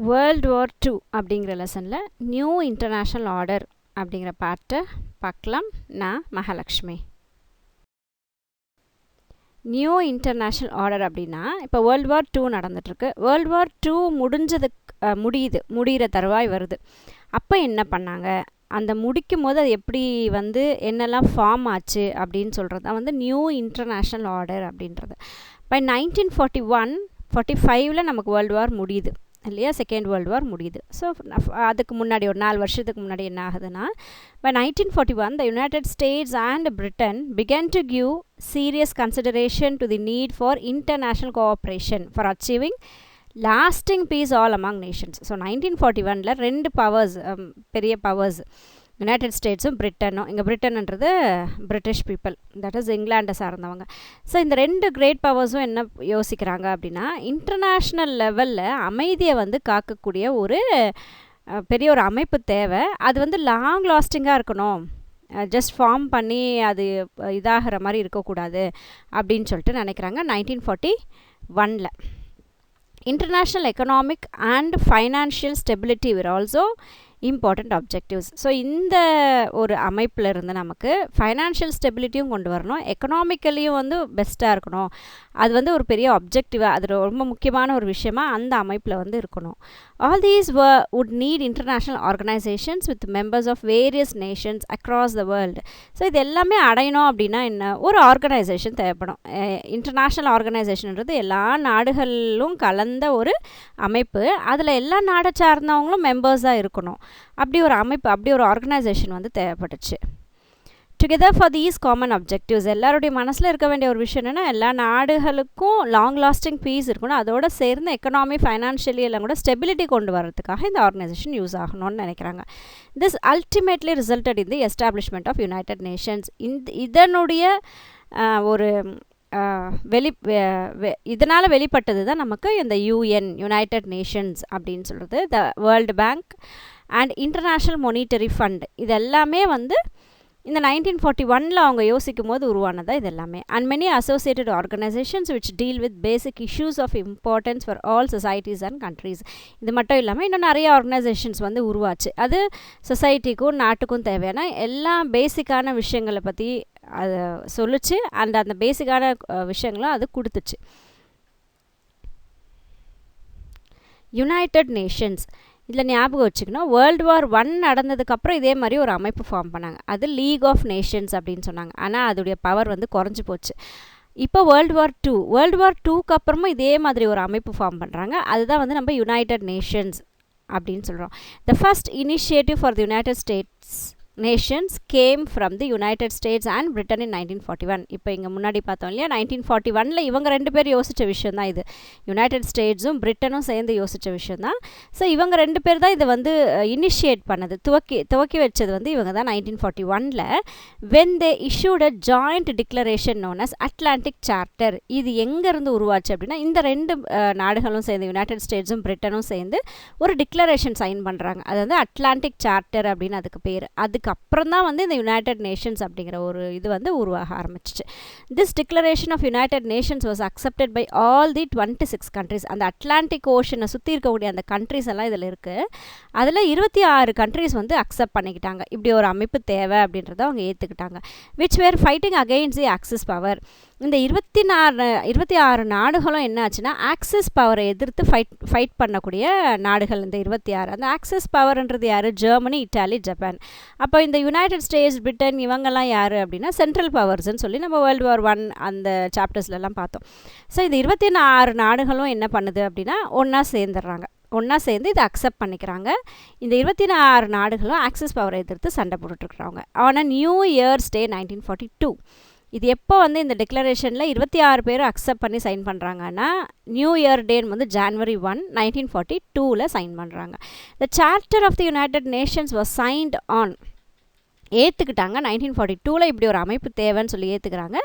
World war two அப்படிங்கிற லெசனில் new international order அப்படிங்கிற பார்ட்டை பார்க்கலாம். நான் மகாலட்சுமி. நியூ இன்டர்நேஷ்னல் ஆர்டர் அப்படின்னா இப்போ வேர்ல்டு வார் டூ நடந்துகிட்ருக்கு. வேர்ல்டு வார் டூ முடிகிற தருவாய் வருது. அப்போ என்ன பண்ணாங்க, அந்த முடிக்கும் போது அது எப்படி என்னெல்லாம் ஃபார்ம் ஆச்சு அப்படின்னு சொல்கிறது தான் நியூ இன்டர்நேஷ்னல் ஆர்டர் அப்படின்றது. பை 1941-45 நமக்கு வேர்ல்டு வார் முடியுது இல்லையா, செகண்ட் வேர்ல்டு வார் முடியுது. ஸோ அதுக்கு முன்னாடி ஒரு 4 வருஷத்துக்கு முன்னாடி என்ன ஆகுதுன்னா, by 1941 the United States and Britain began to give serious consideration to the need for international cooperation for achieving lasting peace all among nations. So 1941 2 powers, பெரிய பவர்ஸ், யுனைடெட் ஸ்டேட்ஸும் பிரிட்டனும். இங்கே பிரிட்டன்ன்றது பிரிட்டிஷ் பீப்புள், தட் இஸ் இங்கிலாண்டை சார்ந்தவங்க. So இந்த 2 great பவர்ஸும் என்ன யோசிக்கிறாங்க அப்படின்னா, international லெவலில் அமைதியை காக்கக்கூடிய ஒரு பெரிய ஒரு அமைப்பு தேவை. அது லாங் லாஸ்டிங்காக இருக்கணும், ஜஸ்ட் ஃபார்ம் பண்ணி அது இதாகிற மாதிரி இருக்கக்கூடாது அப்படின்னு சொல்லிட்டு நினைக்கிறாங்க. 1941 international economic and financial stability were also important objectives. So இந்த ஒரு அமைப்பில் இருந்து நமக்கு ஃபைனான்ஷியல் ஸ்டெபிலிட்டியும் கொண்டு வரணும், எக்கனாமிக்கலியும் பெஸ்ட்டாக இருக்கணும். அது ஒரு பெரிய அப்ஜெக்டிவாக, அது ரொம்ப முக்கியமான ஒரு விஷயமாக அந்த அமைப்பில் இருக்கணும். All these would need international organizations with members of various nations across the world. So இது எல்லாமே அடையணும் அப்படின்னா என்ன, ஒரு ஆர்கனைசேஷன் தேவைப்படும். இன்டர்நேஷ்னல் ஆர்கனைசேஷன்ன்றது எல்லா நாடுகளிலும் கலந்த ஒரு அமைப்பு. அதில் எல்லா நாடை சார்ந்தவங்களும் மெம்பர்ஸாக இருக்கணும். அப்படி ஒரு அமைப்பு, அப்படி ஒரு ஆர்கனைசேஷன் தேவைப்பட்டுச்சு. Together for these common objectives, எல்லாருடைய மனசில் இருக்க வேண்டிய ஒரு விஷயம் என்னென்னா, எல்லா நாடுகளுக்கும் லாங் லாஸ்டிங் பீஸ் இருக்கணும். அதோடு சேர்ந்து எக்கனாமி, ஃபைனான்ஷியலி எல்லாம் கூட ஸ்டெபிலிட்டி கொண்டு வரதுக்காக இந்த ஆர்கனைசேஷன் யூஸ் ஆகணும்னு நினைக்கிறாங்க. This ultimately resulted in the establishment of United Nations. இதனுடைய ஒரு இதனால் வெளிப்பட்டது தான் நமக்கு இந்த யூஎன், யுனைடெட் நேஷன்ஸ் அப்படின்னு சொல்கிறது. The world bank and international monetary fund, இது எல்லாமே இந்த 1941 அவங்க யோசிக்கும் போது உருவானதாக இது எல்லாமே. And many associated organizations which deal with basic issues of importance for all societies and countries. இது மட்டும் இல்லாமல் இன்னும் நிறைய ஆர்கனைசேஷன்ஸ் உருவாச்சு. அது சொசைட்டிக்கும் நாட்டுக்கும் தேவையான எல்லா பேசிக்கான விஷயங்களை பற்றி அதை சொல்லிச்சு. அந்த பேசிக்கான விஷயங்களும் அது கொடுத்துச்சு. யுனைடெட் நேஷன்ஸ், இதில் ஞாபகம் வச்சுக்கணும், வேர்ல்டு வார் 1 நடந்ததுக்கப்புறம் இதே மாதிரி ஒரு அமைப்பு ஃபார்ம் பண்ணாங்க. அது லீக் ஆஃப் நேஷன்ஸ் அப்படின்னு சொன்னாங்க. ஆனால் அதோடைய பவர் குறைஞ்சி போச்சு. இப்போ வேர்ல்டு வார் 2க்கு அப்புறமும் இதே மாதிரி ஒரு அமைப்பு ஃபார்ம் பண்ணுறாங்க. அதுதான் நம்ம யுனைடெட் நேஷன்ஸ் அப்படின்னு சொல்கிறோம். The first initiative for the United States Nations came from the United States and Britain in 1941. இப்போ இங்கே முன்னாடி பார்த்தோம் இல்லையா, 1941 இவங்க 2 பேர் யோசித்த விஷயம் தான் இது. யுனைடெட் ஸ்டேட்ஸும் பிரிட்டனும் சேர்ந்து யோசித்த விஷயம் தான். ஸோ இவங்க 2 பேர் தான் இதை இனிஷியேட் பண்ணது, துவக்கி வச்சது இவங்க தான் 1941 when they issued a joint declaration known as Atlantic Charter. இது எங்கேருந்து உருவாச்சு அப்படின்னா, இந்த 2 நாடுகளும் சேர்ந்து, யுனைடெட் ஸ்டேட்ஸும் பிரிட்டனும் சேர்ந்து ஒரு டிக்ளரேஷன் சைன் பண்ணுறாங்க. அது அட்லாண்டிக் சார்ட்டர் அப்படின்னு அதுக்கு பேர். அதுக்கப்புறம் தான் இந்த யுனைடெட் நேஷன்ஸ் அப்படிங்கிற ஒரு இது உருவாக ஆரம்பிச்சிச்சு. This declaration of United Nations was accepted by all the 26 countries. அந்த அட்லாண்டிக் ஓஷனை சுற்றி இருக்கக்கூடிய அந்த கண்ட்ரிஸ் எல்லாம் இதில் இருக்குது. அதில் 26 கண்ட்ரிஸ் அக்செப்ட் பண்ணிக்கிட்டாங்க. இப்படி ஒரு அமைப்பு தேவை அப்படின்றத அவங்க ஏற்றுக்கிட்டாங்க. Which were fighting against the axis power. இந்த 26 நாடுகளும் என்ன ஆச்சுன்னா, ஆக்சிஸ் பவரை எதிர்த்து ஃபைட் பண்ணக்கூடிய நாடுகள் இந்த 26. அந்த ஆக்சிஸ் பவர்ன்றது யார், ஜெர்மனி, இட்டாலி, ஜப்பான். அப்போ இந்த யுனைடெட் ஸ்டேட்ஸ், பிரிட்டன் இவங்கெல்லாம் யார் அப்படின்னா சென்ட்ரல் பவர்ஸ்ன்னு சொல்லி நம்ம வேர்ல்டு வார் 1 அந்த சாப்டர்ஸ்லாம் பார்த்தோம். ஸோ இந்த 26 நாடுகளும் என்ன பண்ணுது அப்படின்னா, ஒன்றா சேர்ந்து இதை அக்செப்ட் பண்ணிக்கிறாங்க. இந்த 26 நாடுகளும் ஆக்சிஸ் பவரை எதிர்த்து சண்டை போட்டுட்ருக்குறாங்க. ஆனால் நியூ இயர்ஸ் டே 1942, இது எப்போ இந்த டிக்ளரேஷனில் 26 பேர் அக்செப்ட் பண்ணி சைன் பண்ணுறாங்கன்னா, நியூ இயர் டேன்னு January 1, 1942 சைன் பண்ணுறாங்க. The charter of the United Nations was signed on ஏற்றுக்கிட்டாங்க. 1942 இப்படி ஒரு அமைப்பு தேவைன்னு சொல்லி ஏற்றுக்கிறாங்க.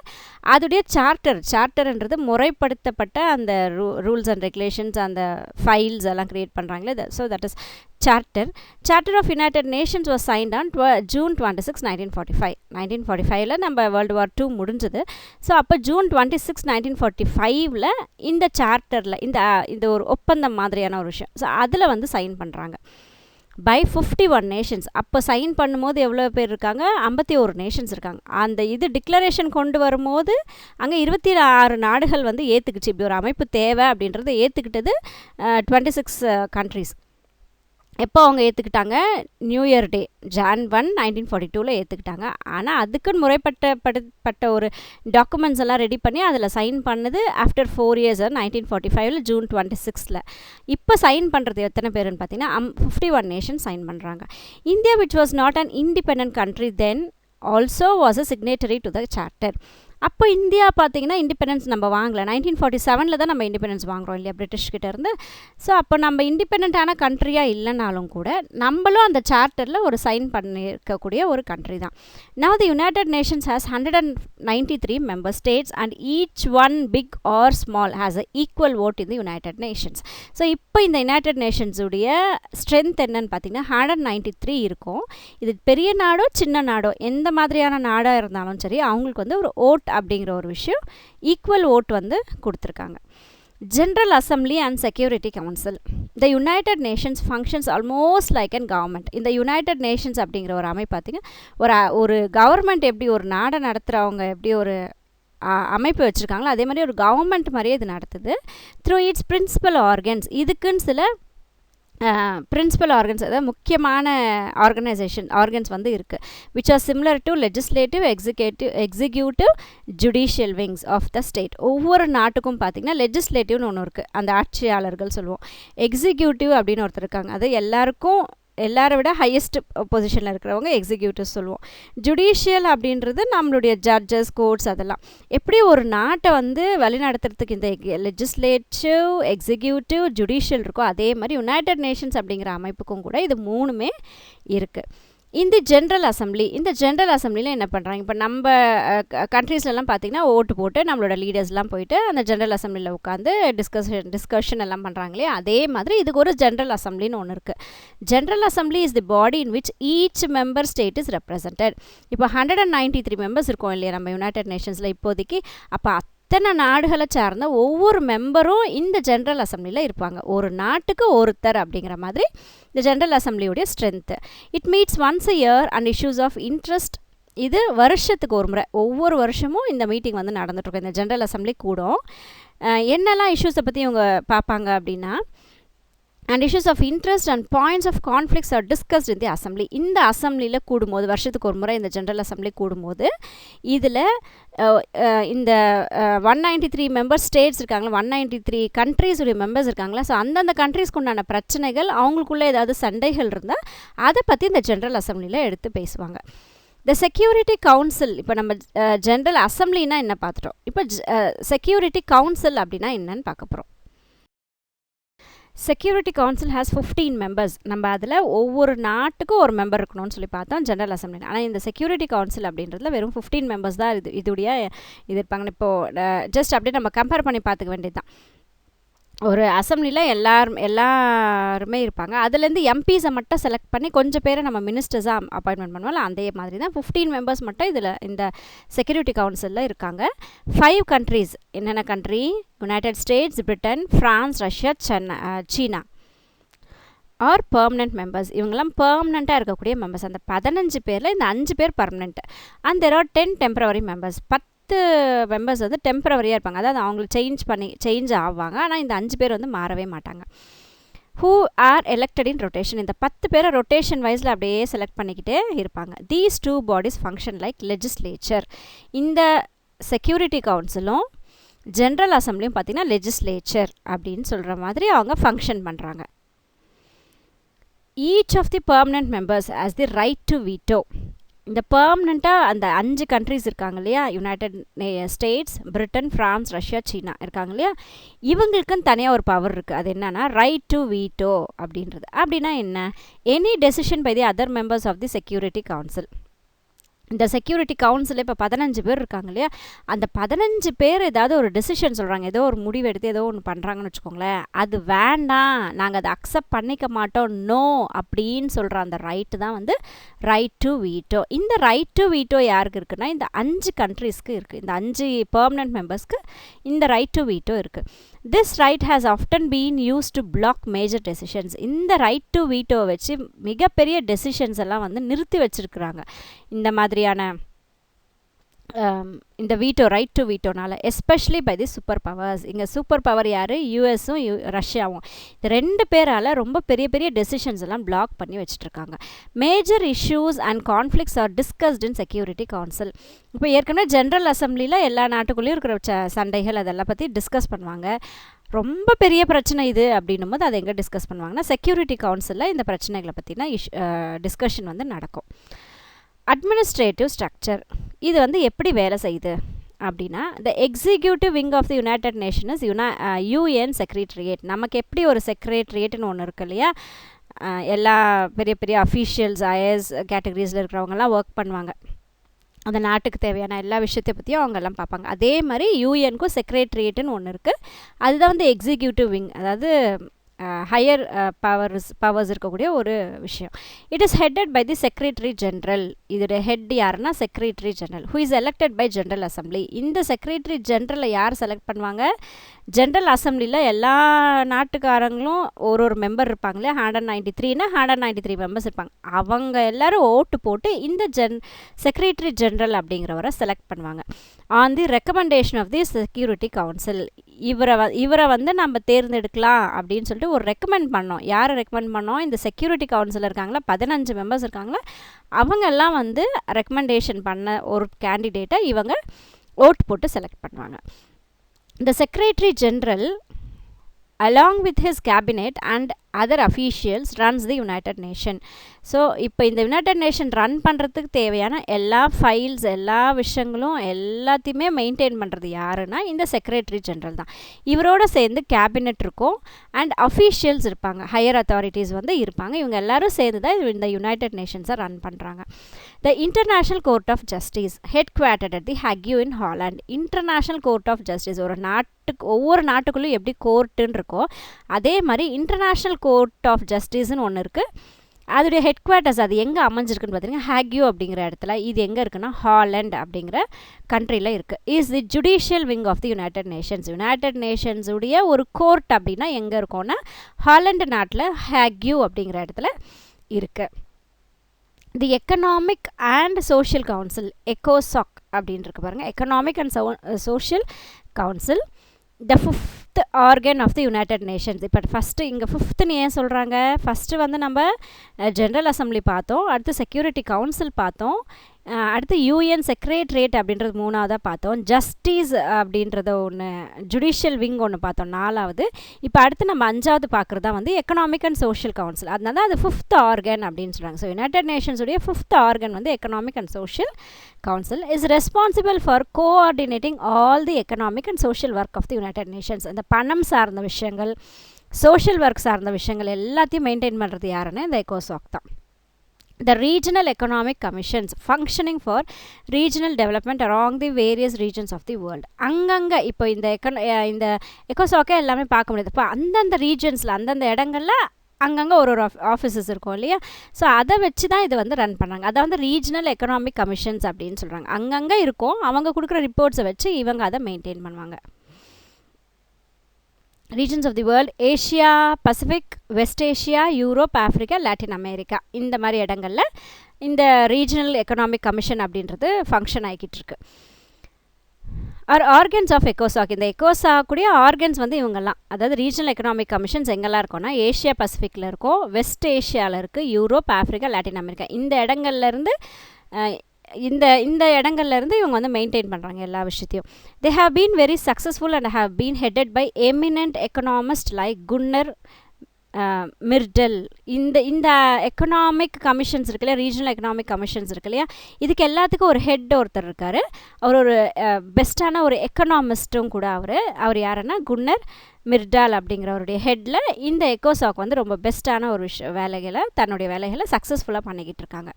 அதுடைய சார்ட்டர்ன்றது முறைப்படுத்தப்பட்ட அந்த ரூல்ஸ் அண்ட் ரெகுலேஷன்ஸ், அந்த ஃபைல்ஸ் எல்லாம் க்ரியேட் பண்ணுறாங்களே, so that is charter of United Nations was signed on June 26, 1945. 1945 நம்ம World War II முடிஞ்சது. ஸோ அப்போ June 26, 1945 இந்த சார்ட்டரில் இந்த ஒரு ஒப்பந்தம் மாதிரியான ஒரு விஷயம், ஸோ அதில் வந்து சைன் பண்ணுறாங்க by 51 நேஷன்ஸ். அப்போ சைன் பண்ணும்போது எவ்வளோ பேர் இருக்காங்க? 51 நேஷன்ஸ் இருக்காங்க. அந்த இது டிக்ளரேஷன் கொண்டு வரும்போது அங்கே 26 நாடுகள் வந்து ஏற்றுக்குச்சு, இப்படி ஒரு அமைப்பு தேவை அப்படின்றத ஏற்றுக்கிட்டது 26 கண்ட்ரிஸ். எப்போ அவங்க ஏற்றுக்கிட்டாங்க? நியூ இயர் டே Jan 1, 1942 ஏற்றுக்கிட்டாங்க. ஆனால் அதுக்குன்னு முறைப்பட்ட ஒரு டாக்குமெண்ட்ஸ் எல்லாம் ரெடி பண்ணி அதில் சைன் பண்ணது ஆஃப்டர் 4 years 1945 June 26. இப்போ சைன் பண்ணுறது எத்தனை பேருன்னு பார்த்தீங்கன்னா 51 நேஷன் சைன் பண்ணுறாங்க. India which was not an independent country then also was a signatory to the charter. அப்போ இந்தியா பார்த்தீங்கன்னா இண்டிபெண்டன்ஸ் நம்ம வாங்கலை. 1947 தான் நம்ம இண்டிபெண்டன்ஸ் வாங்குகிறோம் இல்லையா பிரிட்டிஷ்கிட்ட இருந்து. ஸோ அப்போ நம்ம இண்டிபெண்ட்டான கண்ட்ரியாக இல்லைனாலும் கூட நம்மளும் அந்த சார்ட்டரில் ஒரு சைன் பண்ணியிருக்கக்கூடிய ஒரு கண்ட்ரி தான். Now the United Nations has 193 member states and each one big or small has an equal vote in the United Nations. So இப்போ இந்த யுனைடெட் நேஷன்ஸுடைய ஸ்ட்ரென்த் என்னன்னு பார்த்தீங்கன்னா 193 இருக்கும். இது பெரிய நாடோ சின்ன நாடோ எந்த மாதிரியான நாடாக இருந்தாலும் சரி அவங்களுக்கு வந்து ஒரு ஓட் அப்படிங்கிற ஒரு விஷயம், ஈக்குவல் ஓட் வந்து கொடுத்துருக்காங்க. General assembly and security council. The United Nations functions almost like an government. இந்த யுனைடெட் நேஷன்ஸ் அப்படிங்கிற ஒரு அமைப்பு பார்த்திங்கன்னா ஒரு கவர்மெண்ட் எப்படி ஒரு நாடை நடத்துகிறவங்க எப்படி ஒரு அமைப்பு வச்சுருக்காங்களோ அதே மாதிரி ஒரு கவர்மெண்ட் மாதிரியே இது நடத்துது. த்ரூ இட்ஸ் பிரின்சிபல் ஆர்கன்ஸ், இதுக்குன்னு சில பிரின்சிபல் ஆர்கன்ஸ், அதாவது முக்கியமான ஆர்கன்ஸ் வந்து இருக்குது. Which are similar to legislative, executive, judicial wings of the state. ஒவ்வொரு நாட்டுக்கும் பார்த்திங்கன்னா லெஜிஸ்லேட்டிவ்னு ஒன்று இருக்குது, அந்த ஆட்சியாளர்கள் சொல்லுவோம். எக்ஸிக்யூட்டிவ் அப்படின்னு ஒருத்தர் இருக்காங்க, அது எல்லாரை விட ஹையஸ்ட் பொசிஷனில் இருக்கிறவங்க எக்ஸிக்யூட்டிவ் சொல்லுவோம். ஜுடிஷியல் அப்படின்றது நம்மளுடைய ஜட்ஜஸ், கோர்ட்ஸ், அதெல்லாம். எப்படி ஒரு நாட்டை வந்து வழிநடத்துறதுக்கு இந்த லெஜிஸ்லேட்டிவ், எக்ஸிக்யூட்டிவ், ஜுடிஷியல் இருக்கோ அதே மாதிரி யுனைடெட் நேஷன்ஸ் அப்படிங்கிற அமைப்புக்கும் கூட இது மூணுமே இருக்குது. இந்த ஜென்ரல் அசம்பிளியில் என்ன பண்ணுறாங்க? இப்போ நம்ம கண்ட்ரீஸ்லாம் பார்த்திங்கன்னா ஓட்டு போட்டு நம்மளோட லீடர்ஸ்லாம் போயிட்டு அந்த ஜென்ரல் அசம்பிளியில் உட்காந்து டிஸ்கஷன் எல்லாம் பண்ணுறாங்களே, அதே மாதிரி இதுக்கு ஒரு ஜென்ரல் அசம்பிளின்னு ஒன்று இருக்குது. General assembly is the body in which each member state is represented. இப்போ 193 மெம்பர்ஸ் இருக்கோம் இல்லையா நம்ம யுனைடெட் நேஷன்ஸில் இப்போதைக்கு. அப்போ அத்தனை நாடுகளை சார்ந்த ஒவ்வொரு மெம்பரும் இந்த ஜென்ரல் அசம்பிளியில் இருப்பாங்க. ஒரு நாட்டுக்கு ஒருத்தர் அப்படிங்கிற மாதிரி இந்த ஜென்ரல் அசம்பிளியுடைய strength. It meets once a year and issues of interest. இது வருஷத்துக்கு ஒரு முறை, ஒவ்வொரு வருஷமும் இந்த மீட்டிங் வந்து நடந்துகிட்ருக்கும். இந்த ஜென்ரல் அசம்பிளி கூடும். என்னெல்லாம் இஷ்யூஸை பற்றி இவங்க பார்ப்பாங்க அப்படின்னா, and issues of interest and points of conflicts are discussed in the assembly. இந்த அசம்பிளியில் கூடும்போது, வருஷத்துக்கு ஒரு முறை இந்த ஜென்ரல் அசம்பிளி கூடும்போது, இதில் இந்த 193 மெம்பர் ஸ்டேட்ஸ் இருக்காங்களா, 193 கண்ட்ரீஸுடைய மெம்பர்ஸ் இருக்காங்களா, ஸோ அந்தந்த கண்ட்ரீஸ்க்கு உண்டான பிரச்சனைகள், அவங்களுக்குள்ளே ஏதாவது சண்டைகள் இருந்தால் அதை பற்றி இந்த ஜென்ரல் அசம்பிளியில் எடுத்து பேசுவாங்க. The security council. இப்போ நம்ம ஜென்ரல் அசம்பிளினா என்ன பார்த்துட்டோம், இப்போ செக்யூரிட்டி கவுன்சில் அப்படின்னா என்னன்னு பார்க்க போகிறோம். Security council has 15 members. நம்ம அதில் ஒவ்வொரு நாட்டுக்கும் ஒரு மெம்பர் இருக்கணும்னு சொல்லி பார்த்தோம் ஜென்ரல் அசம்பிளி. ஆனால் இந்த செக்யூரிட்டி கவுன்சில் அப்படின்றதுல வெறும் 15 மெம்பர்ஸ் தான் இதுடைய இருப்பாங்க. இப்போது ஜஸ்ட் அப்படியே நம்ம கம்பேர் பண்ணி பார்த்துக்க வேண்டியது தான். ஒரு அசம்பிளியில் எல்லாருமே இருப்பாங்க. அதுலேருந்து எம்பிஸை மட்டும் செலக்ட் பண்ணி கொஞ்சம் பேரை நம்ம மினிஸ்டர்ஸாக அப்பாயின்மெண்ட் பண்ணுவோம்ல, அதே மாதிரி தான் 15 மெம்பர்ஸ் மட்டும் இதில் இந்த செக்யூரிட்டி கவுன்சிலில் இருக்காங்க. 5 கண்ட்ரீஸ். என்னென்ன country? United States, Britain, France, Russia, China are permanent members. இவங்கெல்லாம் பெர்மனெண்ட்டாக இருக்கக்கூடிய மெம்பர்ஸ். அந்த 15 பேரில் இந்த 5 பேர் permanent. And there are 10 temporary members. 10 members வந்து டெம்பரவரியாக இருப்பாங்க, அதாவது அவங்களுக்கு சேஞ்ச் ஆவாங்க. ஆனால் இந்த 5 பேர் வந்து மாறவே மாட்டாங்க. Who are elected in rotation. இந்த 10 பேரை ரொட்டேஷன் வைஸில் அப்படியே செலக்ட் பண்ணிக்கிட்டே இருப்பாங்க. These 2 bodies function like legislature. இந்த செக்யூரிட்டி கவுன்சிலும் ஜென்ரல் அசம்பிளியும் பார்த்திங்கன்னா லெஜிஸ்லேச்சர் அப்படின்னு சொல்கிற மாதிரி அவங்க ஃபங்க்ஷன் பண்ணுறாங்க. Each of the permanent members has the right to veto. இந்த பெர்மனெண்ட்டாக அந்த 5 கண்ட்ரிஸ் இருக்காங்க இல்லையா, United States, Britain, France, Russia, China இருக்காங்க இல்லையா, இவங்களுக்குன்னு தனியாக ஒரு பவர் இருக்குது. அது என்னன்னா ரைட் டு வீட்டோ அப்படின்றது. அப்படின்னா என்ன? Any decision by the other members of the security council. இந்த செக்யூரிட்டி கவுன்சில் இப்போ 15 பேர் இருக்காங்க இல்லையா, அந்த 15 பேர் ஏதாவது ஒரு டெசிஷன் சொல்கிறாங்க, ஏதோ ஒரு முடிவு எடுத்து ஏதோ ஒன்று பண்ணுறாங்கன்னு வச்சுக்கோங்களேன், அது வேண்டாம், நாங்கள் அதை அக்செப்ட் பண்ணிக்க மாட்டோம், நோ அப்படின்னு சொல்கிற அந்த ரைட்டு தான் வந்து ரைட் டு வீட்டோ. இந்த ரைட் டு வீட்டோ யாருக்கு இருக்குன்னா, இந்த 5 கண்ட்ரீஸ்க்கு இருக்குது, இந்த 5 பெர்மனன்ட் மெம்பர்ஸ்க்கு இந்த ரைட் டு வீட்டோ இருக்குது. This right has often been use to block major decisions. இந்த ரைட் டு வீட்டோ வச்சு மிகப்பெரிய டெசிஷன்ஸ் எல்லாம் வந்து நிறுத்தி வச்சுருக்குறாங்க இந்த மாதிரியான இந்த வீட்டோ, ரைட் டு வீட்டோனால, especially by the super powers. இங்கே சூப்பர் பவர் யார்? யூஎஸும் ரஷ்யாவும். இந்த 2 பேரால் ரொம்ப பெரிய பெரிய டெசிஷன்ஸ் எல்லாம் பிளாக் பண்ணி வச்சுட்ருக்காங்க. Major issues and conflicts are discussed in security council. இப்போ ஏற்கனவே ஜென்ரல் அசம்பிளியில் எல்லா நாட்டுக்குள்ளேயும் இருக்கிற சண்டைகள் அதெல்லாம் பற்றி டிஸ்கஸ் பண்ணுவாங்க. ரொம்ப பெரிய பிரச்சனை இது அப்படின்னும் போது அதை எங்கே டிஸ்கஸ் பண்ணுவாங்கன்னா, செக்யூரிட்டி கவுன்சிலில் இந்த பிரச்சனைகளை பற்றினா டிஸ்கஷன் வந்து நடக்கும். அட்மினிஸ்ட்ரேட்டிவ் ஸ்ட்ரக்சர் இது வந்து எப்படி வேலை செய்யுது அப்படின்னா, the executive wing of the United Nations UN secretariat. நமக்கு எப்படி ஒரு செக்ரட்டரியேட்னு ஒன்று இருக்கு இல்லையா, எல்லா பெரிய பெரிய அஃபீஷியல்ஸ் ஐஎஸ் கேட்டகரிஸில் இருக்கிறவங்கலாம் ஒர்க் பண்ணுவாங்க, அந்த நாட்டுக்கு தேவையான எல்லா விஷயத்தை பற்றியும் அவங்கெல்லாம் பார்ப்பாங்க. அதே மாதிரி யூஎனுக்கும் செக்ரட்டரியேட்டுன்னு ஒன்று இருக்குது, அதுதான் வந்து எக்ஸிக்யூட்டிவ் விங், அதாவது ஹையர் பவர்ஸ் இருக்கக்கூடிய ஒரு விஷயம். It is headed by the secretary general. இதோட ஹெட் யாருன்னா secretary general, who is elected by general assembly. இந்த செக்ரட்டரி ஜென்ரலை யார் செலக்ட் பண்ணுவாங்க? ஜென்ரல் அசம்பிளியில் எல்லா நாட்டுக்காரங்களும் ஒரு மெம்பர் இருப்பாங்க இல்லையா, 193னா 193 மெம்பர்ஸ் இருப்பாங்க. அவங்க எல்லோரும் ஓட்டு போட்டு இந்த செக்ரட்டரி ஜென்ரல் அப்படிங்கிறவரை செலக்ட் பண்ணுவாங்க on the recommendation of the security council. இவரை வந்து நம்ம தேர்ந்தெடுக்கலாம் அப்படின்னு சொல்லிட்டு ஒரு ரெக்கமெண்ட் பண்ணோம். யாரை ரெக்கமெண்ட் பண்ணோம்? இந்த செக்யூரிட்டி கவுன்சில் இருக்காங்களா, 15 மெம்பர்ஸ் இருக்காங்களா, அவங்கெல்லாம் வந்து ரெக்கமெண்டேஷன் பண்ண ஒரு கேண்டிடேட்டை இவங்க ஓட்டு போட்டு செலக்ட் பண்ணுவாங்க. The Secretary General, along with his cabinet and other officials, runs the United Nation. So இப்போ இந்த யுனைடெட் நேஷன் ரன் பண்ணுறதுக்கு தேவையான எல்லா ஃபைல்ஸ், எல்லா விஷயங்களும் எல்லாத்தையுமே மெயின்டைன் பண்ணுறது யாருன்னா இந்த செக்ரட்டரி ஜென்ரல் தான். இவரோட சேர்ந்து கேபினெட் இருக்கும் அண்ட் அஃபீஷியல்ஸ் இருப்பாங்க, ஹையர் அத்தாரிட்டிஸ் வந்து இருப்பாங்க. இவங்க எல்லாரும் சேர்ந்து தான் இந்த யுனைடெட் நேஷன்ஸை ரன் பண்ணுறாங்க. The International Court of Justice headquartered at the Hague in Holland. International Court of Justice ஒரு நாட்டுக்கு, ஒவ்வொரு நாட்டுக்குள்ளேயும் எப்படி கோர்ட்டுன்னு இருக்கோ அதே மாதிரி இன்டர்நேஷ்னல் கோர்ட் ஆஃப் ஜஸ்டிஸ்ன்னு ஒன்று இருக்குது. அதோடைய ஹெட் குவார்ட்டர்ஸ் அது எங்கே அமைஞ்சிருக்குன்னு பார்த்தீங்கன்னா ஹேக்யூ அப்படிங்கிற இடத்துல. இது எங்கே இருக்குன்னா ஹாலண்ட் அப்படிங்கிற கண்ட்ரியில் இருக்குது. Is the judicial wing of the United Nations. United நேஷன்ஸுடைய ஒரு கோர்ட் அப்படின்னா எங்கே இருக்கும்னா ஹாலண்ட் நாட்டில் ஹேக்யூ அப்படிங்கிற இடத்துல இருக்குது. The economic and social Council, எக்கோசாக் அப்படின்னு இருக்கு பாருங்கள், Economic and social Council, the 5th organ of the United Nations. இப்போ ஃபஸ்ட்டு இங்கே 5th ஏன் சொல்கிறாங்க? ஃபஸ்ட்டு வந்து நம்ம ஜென்ரல் அசம்பிளி பார்த்தோம், அடுத்து செக்யூரிட்டி கவுன்சில் பார்த்தோம், அடுத்து யூஎன் செக்ரட்டரியேட் அப்படின்றது 3ஆவதாக பார்த்தோம், ஜஸ்டிஸ் அப்படின்றத ஒன்று, ஜுடிஷியல் விங் ஒன்று பார்த்தோம் 4ஆவது. இப்போ அடுத்து நம்ம 5ஆவது பார்க்குறது தான் வந்து எக்கனாமிக் அண்ட் சோஷியல் கவுன்சில். அதனால தான் அது 5th ஆர்கன் அப்படின்னு சொல்கிறாங்க. ஸோ யுனைடெட் நேஷன்ஸுடைய 5th ஆர்கன் வந்து economic and social council is responsible for coordinating all the economic and social work of the United Nations. அந்த பணம் சார்ந்த விஷயங்கள், சோஷியல் ஒர்க் சார்ந்த விஷயங்கள் எல்லாத்தையும் மெயின்டைன் பண்ணுறது யாருன்னா இந்த எக்கோசாக் தான். The regional economic commissions functioning for regional development along the various regions of the world. அங்கங்கே இப்போ இந்த எக்கோசாக்கே எல்லாமே பார்க்க முடியாது. இப்போ அந்தந்த ரீஜன்ஸில், அந்தந்த இடங்களில் அங்கங்கே ஒரு ஆஃபீஸஸ் இருக்கும் இல்லையா, ஸோ அதை வச்சு தான் இது வந்து ரன் பண்ணாங்க. அதை வந்து ரீஜனல் எக்கனாமிக் கமிஷன்ஸ் அப்படின்னு சொல்கிறாங்க. அங்கங்கே இருக்கும், அவங்க கொடுக்குற ரிப்போர்ட்ஸை வச்சு இவங்க அதை மெயின்டைன் பண்ணுவாங்க. Regions of the world, Asia Pacific, West Asia, Europe, Africa, Latin America, இந்த மாதிரி இடங்களில் இந்த ரீஜனல் எக்கனாமிக் கமிஷன் அப்படின்றது ஃபங்க்ஷன் ஆகிக்கிட்டு இருக்கு. ஆர்கன்ஸ் ஆஃப் எக்கோசாக், இந்த எக்கோசாக்குடைய ஆர்கன்ஸ் வந்து இவங்கெல்லாம், அதாவது ரீஜனல் எக்கனாமிக் கமிஷன்ஸ் எங்கெல்லாம் இருக்கும்னா ஏஷியா பசிபிக்கில் இருக்கும், வெஸ்ட் ஏஷியாவில் இருக்குது, யூரோப், ஆஃப்ரிக்கா, லாட்டின் அமெரிக்கா, இந்த இடங்கள்லேருந்து இந்த இடங்கள்லேருந்து இவங்க வந்து மெயின்டைன் பண்ணுறாங்க எல்லா விஷயத்தையும். They have been very successful and have been headed by eminent economist like Gunnar Myrdal, இந்த எக்கனாமிக் கமிஷன்ஸ் இருக்கு இல்லையா, ரீஜனல் எக்கனாமிக் கமிஷன்ஸ் இருக்கு இல்லையா, இதுக்கு எல்லாத்துக்கும் ஒரு ஹெட் ஒருத்தர் இருக்கார். அவர் ஒரு பெஸ்ட்டான ஒரு எக்கனாமிஸ்ட்டும் கூட. அவர் யாருன்னா குன்னர் மிர்டால் அப்படிங்கிறவருடைய ஹெட்டில் இந்த எக்கோசாக் வந்து ரொம்ப பெஸ்ட்டான ஒரு தன்னுடைய வேலைகளை சக்ஸஸ்ஃபுல்லாக பண்ணிக்கிட்டு இருக்காங்க.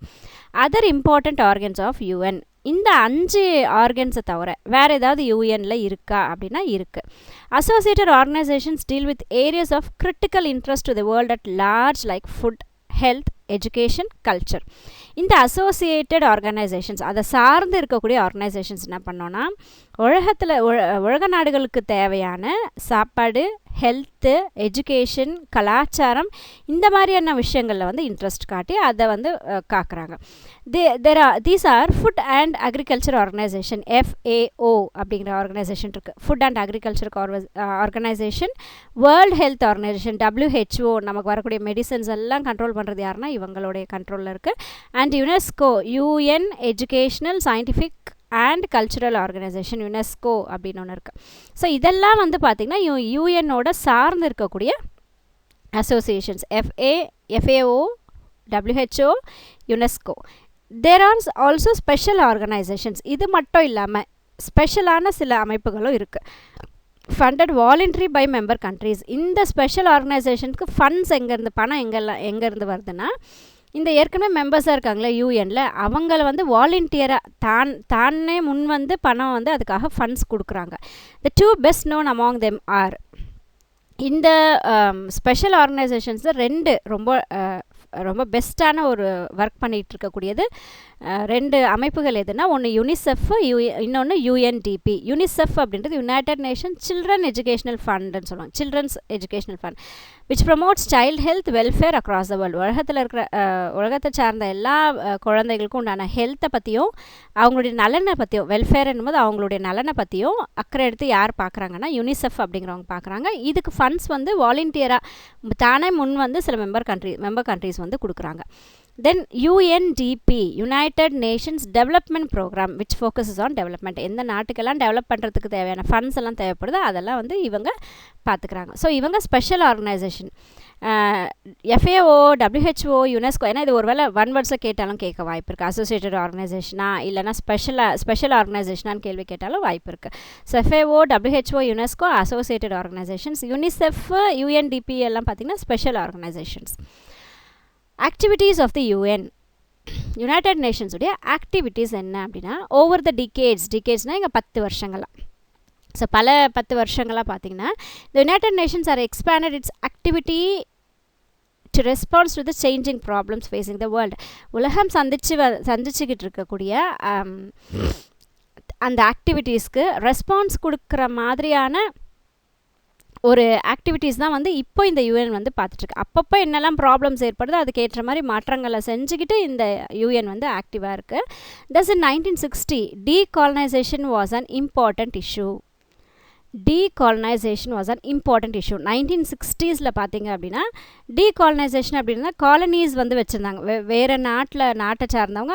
Other important organs of UN, இந்த 5 ஆர்கன்ஸை தவிர வேறு ஏதாவது யூஎனில் இருக்கா அப்படின்னா இருக்குது. Associated organizations deal with areas of critical interest to the world at large like food, health, education, culture. இந்த அசோசியேட்டட் ஆர்கனைசேஷன்ஸ், அதை சார்ந்து இருக்கக்கூடிய ஆர்கனைசேஷன்ஸ் என்ன பண்ணோன்னா, உலக நாடுகளுக்கு தேவையான சாப்பாடு, ஹெல்த்து, எஜுகேஷன், கலாச்சாரம், இந்த மாதிரியான விஷயங்களில் வந்து இன்ட்ரெஸ்ட் காட்டி அதை வந்து காக்குறாங்க. These are Food and Agriculture Organisation, FAO அப்படிங்கிற ஆர்கனைசேஷன் இருக்குது. Food and Agriculture Organisation, World Health Organisation, WHO, நமக்கு வரக்கூடிய மெடிசன்ஸ் எல்லாம் கண்ட்ரோல் பண்ணுறது யாருன்னா இவங்களுடைய கண்ட்ரோலில் இருக்குது. And UNESCO, UN educational, scientific and cultural organisation, UNESCO அப்படின்னு ஒன்று இருக்குது. ஸோ இதெல்லாம் வந்து பார்த்திங்கன்னா யூஎன்னோட சார்ந்து இருக்கக்கூடிய associations, FAO, WHO, UNESCO. There are also special organizations. இது மட்டும் இல்லாமல் ஸ்பெஷலான சில அமைப்புகளும் இருக்குது. Funded voluntary by member countries. இந்த ஸ்பெஷல் ஆர்கனைசேஷனுக்கு ஃபண்ட்ஸ் பணம் எங்கேருந்து வருதுன்னா, இந்த ஏற்கனவே மெம்பர்ஸாக இருக்காங்களே யூஎனில், அவங்கள வந்து வாலண்டியராக தானே முன் வந்து பணம் வந்து அதுக்காக ஃபண்ட்ஸ் கொடுக்குறாங்க. The 2 best known among them are, இந்த ஸ்பெஷல் ஆர்கனைசேஷன்ஸ் 2 ரொம்ப பெஸ்ட்டான ஒரு ஒர்க் பண்ணிகிட்டு இருக்கக்கூடியது 2 அமைப்புகள் எதுனா, ஒன்று யுனிசெஃப், இன்னொன்று UNDP. யுனிசெஃப் அப்படின்றது யுனைடெட் நேஷன் சில்ட்ரன் எஜுகேஷனல் ஃபண்டுன்னு சொல்லுவாங்க, children's educational fund, which promotes child health welfare across the world. உலகத்தை சார்ந்த எல்லா குழந்தைகளுக்கும் உண்டான ஹெல்த்தை பற்றியும் அவங்களுடைய நலனை பற்றியும், வெல்ஃபேர் என்னும்போது அவங்களுடைய நலனை பற்றியும் அக்கறை எடுத்து யார் பார்க்குறாங்கன்னா யுனிசெஃப் அப்படிங்கிறவங்க பார்க்குறாங்க. இதுக்கு ஃபண்ட்ஸ் வந்து வாலண்டியராக தானே முன் வந்து சில மெம்பர் கண்ட்ரீஸ் வந்து கொடுக்குறாங்க. Then UNDP, United Nations development program, which focuses on development. எந்த நாட்டுக்கெல்லாம் டெவலப் பண்ணுறதுக்கு தேவையான ஃபண்ட்ஸ் எல்லாம் தேவைப்படுதோ அதெல்லாம் வந்து இவங்க பார்த்துக்கிறாங்க. ஸோ இவங்க special organisation. FAO, WHO, UNESCO, ஏன்னா இது ஒரு வேளை ஒன் வேர்ட்ஸை கேட்டாலும் கேட்க வாய்ப்பு இருக்குது. அசோசியேட்டட் ஆர்கனைசேஷனா இல்லைனா ஸ்பெஷல் ஆர்கனைசேஷனான்னு கேள்வி கேட்டாலும் வாய்ப்பு இருக்குது. So FAO, WHO, UNESCO associated organizations. UNICEF, UNDP எல்லாம் பார்த்திங்கன்னா special organizations. Activities of the UN, United Nations உடைய ஆக்டிவிட்டீஸ் என்ன அப்படின்னா, ஓவர் த டிகேட்ஸ்னால் இங்கே 10 வருஷங்களாக, ஸோ பல 10 வருஷங்களாக பார்த்திங்கன்னா, த United Nations R expanded it's activity to response to the changing problems facing the world. உலகம் சந்திச்சுக்கிட்டு இருக்கக்கூடிய அந்த ஆக்டிவிட்டீஸ்க்கு ரெஸ்பான்ஸ் கொடுக்குற மாதிரியான ஒரு ஆக்டிவிட்டீஸ் தான் வந்து இப்போ இந்த UN வந்து பார்த்துட்ருக்கு. அப்பப்போ என்னெல்லாம் ப்ராப்ளம்ஸ் ஏற்படுதோ அதுக்கேற்ற மாதிரி மாற்றங்களை செஞ்சுக்கிட்டு இந்த UN வந்து ஆக்டிவாக இருக்குது. Thus in 1960 decolonization was an important issue. Decolonization was an important issue. 1960s பார்த்தீங்க அப்படின்னா டீகாலனைசேஷன் அப்படின்னா காலனிஸ் வந்து வச்சுருந்தாங்க. வேறு நாட்டை சார்ந்தவங்க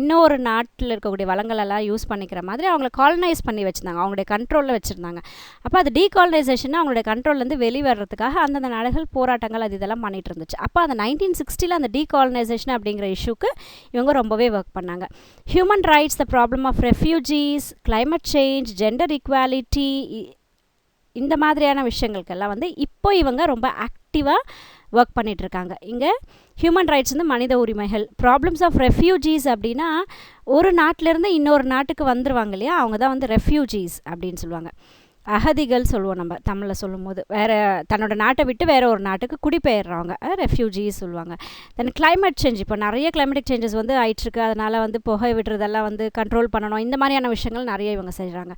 இன்னொரு நாட்டில் இருக்கக்கூடிய வளங்களெல்லாம் யூஸ் பண்ணிக்கிற மாதிரி அவங்கள காலனைஸ் பண்ணி வச்சுருந்தாங்க, அவங்களுடைய கண்ட்ரோலில் வச்சுருந்தாங்க. அப்போ அது டீகாலனைசேஷன் அவங்களுடைய கண்ட்ரோல்லேருந்து வெளிவரதுக்காக அந்தந்த நாடுகள் போராட்டங்கள் இதெல்லாம் பண்ணிகிட்டு இருந்துச்சு. அப்போ அந்த 1960 அந்த டீகாலனைசேஷன் அப்படிங்கிற இஷ்யூக்கு இவங்க ரொம்பவே ஒர்க் பண்ணாங்க. Human rights, the problem of refugees, climate change, gender equality, இந்த மாதிரியான விஷயங்களுக்கெல்லாம் வந்து இப்போ இவங்க ரொம்ப ஆக்டிவாக ஒர்க் பண்ணிகிட்ருக்காங்க. இங்கே ஹியூமன் ரைட்ஸ் வந்து மனித உரிமைகள், ப்ராப்ளம்ஸ் ஆஃப் ரெஃப்யூஜிஸ் அப்படின்னா ஒரு நாட்டிலேருந்து இன்னொரு நாட்டுக்கு வந்துடுவாங்க இல்லையா, அவங்க தான் வந்து ரெஃப்யூஜிஸ் அப்படின்னு சொல்லுவாங்க. அகதிகள் சொல்லுவோம் நம்ம தமிழில் சொல்லும் போது, வேறு தன்னோட நாட்டை விட்டு வேறு ஒரு நாட்டுக்கு குடிபெயர்றவங்க ரெஃப்யூஜிஸ் சொல்லுவாங்க. தென் கிளைமேட் சேஞ்ச், இப்போ நிறைய கிளைமேட்டிக் சேஞ்சஸ் வந்து ஆயிட்டுருக்கு, அதனால் வந்து புகை விடுறதெல்லாம் வந்து கண்ட்ரோல் பண்ணணும், இந்த மாதிரியான விஷயங்கள் நிறைய இவங்க செய்கிறாங்க.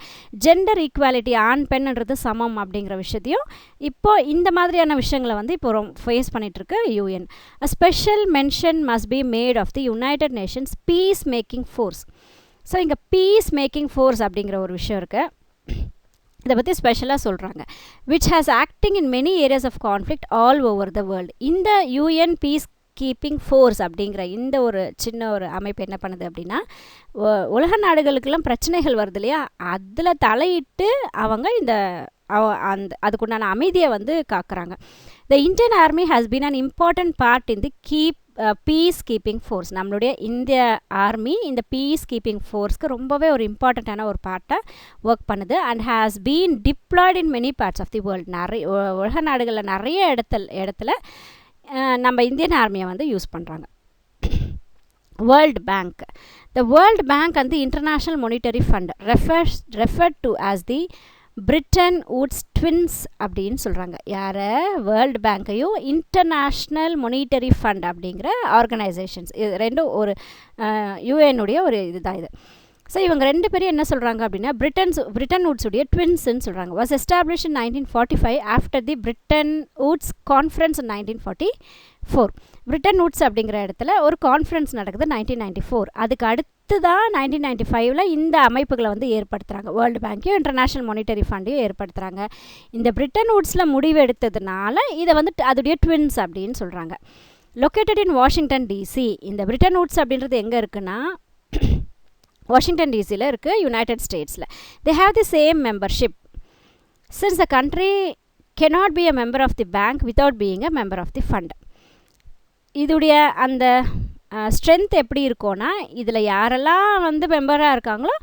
ஜெண்டர் ஈக்வாலிட்டி, ஆண் பெண்ன்றது சமம் அப்படிங்கிற விஷயத்தையும் இப்போ இந்த மாதிரியான விஷயங்களை வந்து இப்போ face பண்ணிகிட்ருக்கு UN. A special mention must be made of the United Nations peace making force. So இங்கே பீஸ் மேக்கிங் ஃபோர்ஸ் அப்படிங்கிற ஒரு விஷயம் இருக்குது, இதை பற்றி ஸ்பெஷலாக சொல்கிறாங்க. Which has acting in many areas of conflict all over the world. இந்த UN பீஸ் கீப்பிங் ஃபோர்ஸ் அப்படிங்கிற இந்த ஒரு சின்ன ஒரு அமைப்பு என்ன பண்ணுது அப்படின்னா, உலக நாடுகளுக்கெல்லாம் பிரச்சனைகள் வருது இல்லையா, அதில் தலையிட்டு அவங்க இந்த அதுக்குண்டான அமைதியை வந்து காக்குறாங்க. The Indian army has been an important part in the piece keeping force. நம்மளுடைய இந்திய ஆர்மி இந்த பீஸ் கீப்பிங் ஃபோர்ஸ்க்கு ரொம்பவே ஒரு இம்பார்ட்டண்ட்டான ஒரு பார்ட்டாக ஒர்க் பண்ணுது. And has been deployed in many parts of the world. நிறைய உலக நாடுகளில் நிறைய இடத்துல நம்ம இந்தியன் ஆர்மியை வந்து யூஸ் பண்ணுறாங்க. World bank. The world bank and the international monetary fund referred to as the Britain Woods twins அப்படின்னு சொல்கிறாங்க. யாரை? வேர்ல்டு பேங்க்கையும் இன்டர்நேஷ்னல் மானிட்டரி ஃபண்ட் அப்படிங்கிற ஆர்கனைசேஷன்ஸ். இது ரெண்டும் ஒரு யூஎனுடைய ஒரு இதுதான் இது. ஸோ இவங்க ரெண்டு பேரும் என்ன சொல்கிறாங்க அப்படின்னா பிரிட்டன் வுட்ஸுடைய ட்வின்ஸ்ன்னு சொல்கிறாங்க. Was establish in 1945 after the Britain Woods conference in 1944. Britain Woods அப்படிங்கிற இடத்துல ஒரு கான்ஃபரன்ஸ் நடக்குது 1994. அதுக்கு அடுத்து தான் 1995 இந்த அமைப்புகளை வந்து ஏற்படுத்துகிறாங்க. வேர்ல்டு பேங்க்கையும் இன்டர்நேஷ்னல் மானிட்டரி ஃபண்டையும் ஏற்படுத்துகிறாங்க. இந்த பிரிட்டன் வுட்ஸில் முடிவு எடுத்ததுனால இதை வந்து அதுடைய ட்வின்ஸ் அப்படின்னு சொல்கிறாங்க. Located in Washington DC. இந்த பிரிட்டன் வுட்ஸ் அப்படின்றது எங்கே இருக்குன்னா வாஷிங்டன் டிசியில் இருக்குது, யுனைடெட் ஸ்டேட்ஸில். They have the same membership. Since the country cannot be a member of the bank without being a member of the fund. இதுடைய அந்த ஸ்ட்ரென்த் எப்படி இருக்கும்னா இதில் யாரெல்லாம் வந்து மெம்பராக இருக்காங்களோ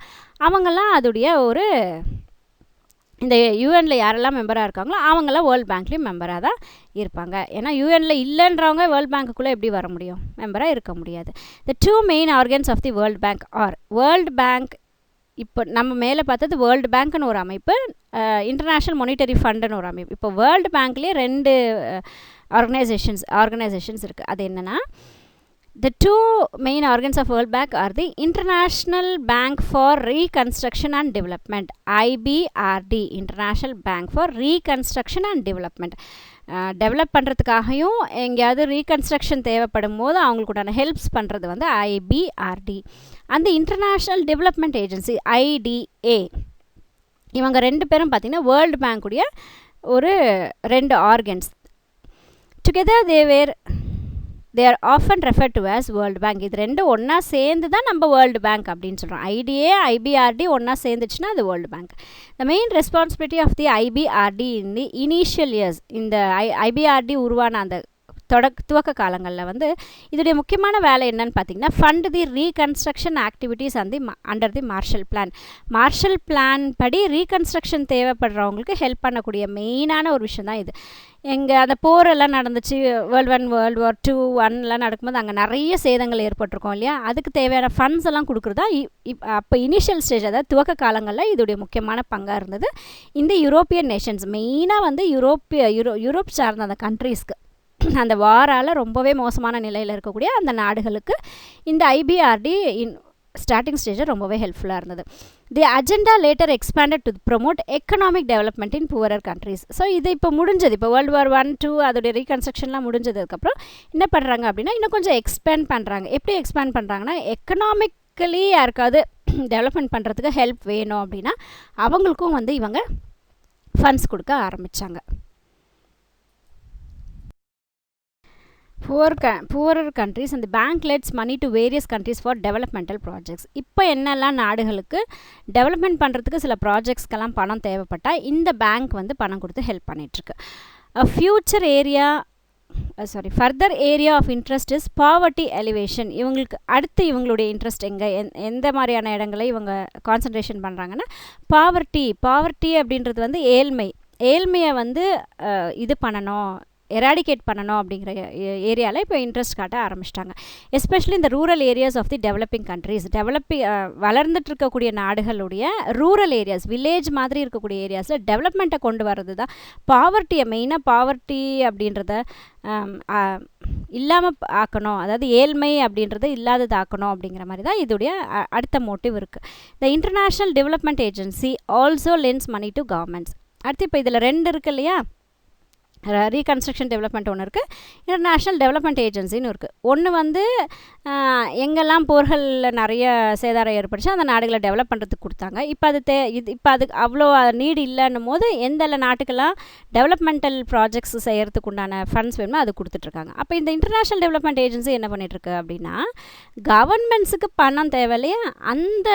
அவங்கெல்லாம் அதுடைய ஒரு இந்த யூஎனில் யாரெல்லாம் மெம்பராக இருக்காங்களோ அவங்களாம் வேர்ல்டு பேங்க்லேயும் மெம்பராக தான் இருப்பாங்க. ஏன்னா யூஎனில் இல்லைன்றவங்க வேர்ல்டு பேங்க்குள்ளே எப்படி வர முடியும்? மெம்பராக இருக்க முடியாது. The two main organs of the world bank are world bank. இப்போ நம்ம மேலே பார்த்தது வேர்ல்டு பேங்க்னு ஒரு அமைப்பு, இன்டர்நேஷ்னல் மானிட்டரி ஃபண்டுன்னு ஒரு அமைப்பு. இப்போ வேர்ல்டு பேங்க்லேயே ரெண்டு ஆர்கனைசேஷன்ஸ் இருக்குது. அது என்னென்னா the two main organs of World Bank are the International Bank for Reconstruction and Development, IBRD, International Bank for Reconstruction and Development. Develop பண்ணுறதுக்காகவும் எங்கேயாவது ரீகன்ஸ்ட்ரக்ஷன் தேவைப்படும் போது அவங்களுக்குண்டான ஹெல்ப்ஸ் பண்ணுறது வந்து IBRD. அந்த இன்டர்நேஷ்னல் டெவலப்மெண்ட் ஏஜென்சி IDA. இவங்க ரெண்டு பேரும் பார்த்திங்கன்னா வேர்ல்டு பேங்க்குடைய ஒரு ரெண்டு organs. Together they are often referred to as World Bank. இது ரெண்டு ஒன்றா சேர்ந்து தான் நம்ம வேர்ல்டு பேங்க் அப்படின்னு சொல்கிறோம். IDA IBRD ஒன்றா சேர்ந்துச்சுன்னா அது world bank. The main responsibility of the IBRD in the initial years. இந்த IBRD உருவான அந்த துவக்க காலங்களில் வந்து இதோடைய முக்கியமான வேலை என்னன்னு பார்த்தீங்கன்னா fund the reconstruction activities under the Marshall plan. Marshall plan படி ரீகன்ஸ்ட்ரக்ஷன் தேவைப்படுறவங்களுக்கு ஹெல்ப் பண்ணக்கூடிய மெயினான ஒரு விஷயம் தான் இது. எங்கள் அந்த போரெல்லாம் நடந்துச்சு, வேர்ல்டு வார் 2 1 நடக்கும்போது அங்கே நிறைய சேதங்கள் ஏற்பட்டிருக்கோம் இல்லையா, அதுக்கு தேவையான ஃபண்ட்ஸ் எல்லாம் கொடுக்குறதா அப்போ இனிஷியல் ஸ்டேஜ், அதாவது துவக்க காலங்களில் இதோடைய முக்கியமான பங்காக இருந்தது. இந்த யூரோப்பியன் நேஷன்ஸ் மெயினாக வந்து யூரோப் சார்ந்த அந்த கண்ட்ரீஸ்க்கு அந்த வாரால் ரொம்பவே மோசமான நிலையில் இருக்கக்கூடிய அந்த நாடுகளுக்கு இந்த IBRD ஸ்டார்டிங் ஸ்டேஜில் ரொம்பவே ஹெல்ப்ஃபுல்லாக இருந்தது. The agenda later expanded to promote economic development in poorer countries. So இது இப்போ முடிஞ்சது. இப்போ வேர்ல்டு வார் 1 2 அதோடைய ரீகன்ஸ்ட்ரக்ஷன்லாம் முடிஞ்சதுக்கப்புறம் என்ன பண்ணுறாங்க அப்படின்னா இன்னும் கொஞ்சம் எக்ஸ்பேண்ட் பண்ணுறாங்க. எப்படி எக்ஸ்பேண்ட் பண்ணுறாங்கன்னா எக்கனாமிக்கலி யாருக்காவது டெவலப்மெண்ட் பண்ணுறதுக்கு ஹெல்ப் வேணும் அப்படின்னா அவங்களுக்கும் வந்து இவங்க ஃபண்ட்ஸ் கொடுக்க ஆரம்பித்தாங்க. poorer countries and the bank lends money to various countries for developmental projects. இப்போ என்னெல்லாம் நாடுகளுக்கு டெவலப்மெண்ட் பண்ணுறதுக்கு சில ப்ராஜெக்ட்ஸ்க்கெல்லாம் பணம் தேவைப்பட்டால் இந்த பேங்க் வந்து பணம் கொடுத்து ஹெல்ப் பண்ணிகிட்ருக்கு. Further area of interest is poverty alleviation. இவங்களுக்கு அடுத்து இவங்களுடைய இன்ட்ரெஸ்ட் எந்த மாதிரியான இடங்களை இவங்க கான்சன்ட்ரேஷன் பண்ணுறாங்கன்னா பாவர்ட்டி அப்படின்றது வந்து ஏழ்மையை வந்து இது பண்ணணும், எராடிகேட் பண்ணணும் அப்படிங்கிற ஏரியாவில் இப்போ இன்ட்ரெஸ்ட் காட்ட ஆரம்பிச்சிட்டாங்க. எஸ்பெஷலி இந்த rural areas of the developing countries. வளர்ந்துட்டு இருக்கக்கூடிய நாடுகளுடைய ரூரல் ஏரியாஸ், வில்லேஜ் மாதிரி இருக்கக்கூடிய ஏரியாஸில் டெவலப்மெண்ட்டை கொண்டு வர்றது தான் பாவர்ட்டியை, மெயினாக பாவர்ட்டி அப்படின்றத இல்லாமல் ஆக்கணும், அதாவது ஏழ்மை அப்படின்றத இல்லாதது ஆக்கணும் அப்படிங்கிற மாதிரி தான் இதோடைய அடுத்த மோட்டிவ் இருக்குது. The international development agency also lends money to governments. அடுத்து இப்போ இதில் 2 இருக்கு இல்லையா, ரீகன்ஸ்ட்ரக்ஷன் டெவலப்மெண்ட் ஒன்று இருக்குது, இன்டர்நேஷ்னல் டெவலப்மெண்ட் ஏஜென்சின்னு இருக்குது. ஒன்று வந்து எங்கெல்லாம் போர்களில் நிறைய சேதாரம் ஏற்பட்டுச்சு அந்த நாடுகளை டெவலப் பண்ணுறதுக்கு கொடுத்தாங்க. இப்போ அது இப்போ அதுக்கு அவ்வளோ நீடு இல்லைன்னும் போது எந்த நாட்டுக்கெல்லாம் டெவலப்மெண்டல் ப்ராஜெக்ட்ஸ் செய்கிறதுக்கு உண்டான ஃபண்ட்ஸ் வேணுமோ அது கொடுத்துட்ருக்காங்க. அப்போ இந்த இன்டர்நேஷ்னல் டெவலப்மெண்ட் ஏஜென்சி என்ன பண்ணிகிட்ருக்கு அப்படின்னா, கவர்மெண்ட்ஸுக்கு பணம் தேவையில்லையா, அந்த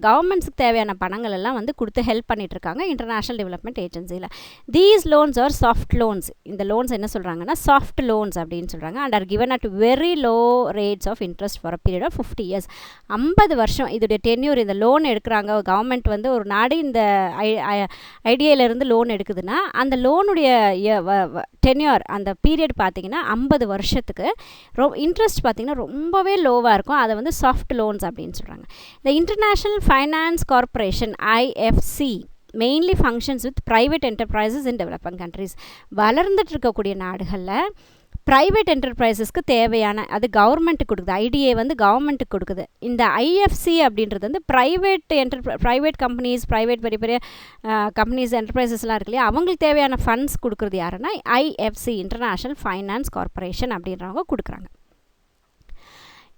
கவர்மெண்ட்ஸுக்கு தேவையான பணங்கள் எல்லாம் வந்து கொடுத்து ஹெல்ப் பண்ணிகிட்ருக்காங்க இன்டர்நேஷ்னல் டெவலப்மெண்ட் ஏஜென்சியில். These loans are soft loans. இந்த லோன்ஸ் என்ன சொல்கிறாங்கன்னா சாஃப்ட் லோன்ஸ் அப்படின்னு சொல்கிறாங்க. And are given at very low rates of interest for a period of 50 years. 50 வருஷம் இதோடைய டென்யூர். இந்த லோன் எடுக்கிறாங்க கவர்மெண்ட் வந்து, ஒரு நாடு இந்த ஐடியாவிலேருந்து லோன் எடுக்குதுன்னா அந்த லோனுடைய டென்யூர் அந்த பீரியட் பார்த்திங்கன்னா 50 வருஷத்துக்கு. இன்ட்ரெஸ்ட் பார்த்திங்கன்னா ரொம்பவே லோவாக இருக்கும். அதை வந்து சாஃப்ட் லோன்ஸ் அப்படின்னு சொல்கிறாங்க. இந்த international finance corporation IFC mainly functions with private enterprises in developing countries. வளர்ந்துட்டு இருக்கக்கூடிய நாடுகளில் ப்ரைவேட் என்டர்பிரைசஸ்க்கு தேவையான அது கவர்மெண்ட்டுக்கு கொடுக்குது. ஐடிஏ வந்து கவர்மெண்ட்டுக்கு கொடுக்குது. இந்த IFC அப்படின்றது வந்து ப்ரைவேட் கம்பெனிஸ், ப்ரைவேட் பெரிய பெரிய கம்பெனிஸ் என்டர்பிரைசஸ்லாம் இருக்கு இல்லையா, அவங்களுக்கு தேவையான ஃபண்ட்ஸ் கொடுக்குறது யாருன்னா IFC இன்டர்நேஷ்னல் ஃபைனான்ஸ் கார்ப்பரேஷன் அப்படின்றவங்க கொடுக்குறாங்க.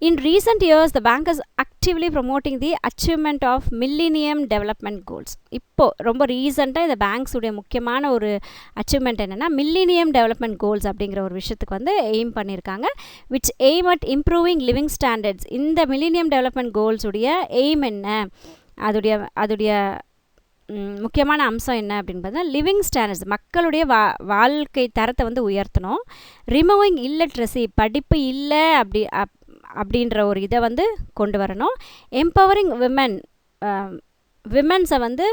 In recent years, the bank is actively promoting the achievement of Millennium Development Goals. இப்போ ரொம்ப ரீசெண்டாக இந்த பேங்க்ஸ் உடைய முக்கியமான ஒரு அச்சீவ்மெண்ட் என்னென்னா மில்லினியம் டெவலப்மெண்ட் கோல்ஸ் அப்படிங்கிற ஒரு விஷயத்துக்கு வந்து எய்ம் பண்ணியிருக்காங்க. Which aim at improving living standards. இந்த மில்லினியம் டெவலப்மெண்ட் கோல்ஸ் உடைய எய்ம் என்ன, அதுடைய முக்கியமான அம்சம் என்ன அப்படின்னு பார்த்தா லிவிங் ஸ்டாண்டர்ட்ஸ், மக்களுடைய வாழ்க்கை தரத்தை வந்து உயர்த்தணும். ரிமூவிங் இல்லட்ரஸி, படிப்பு இல்லை அப்படின்ற ஒரு இதை வந்து கொண்டு வரணும். எம்பவரிங் விமென்ஸை வந்து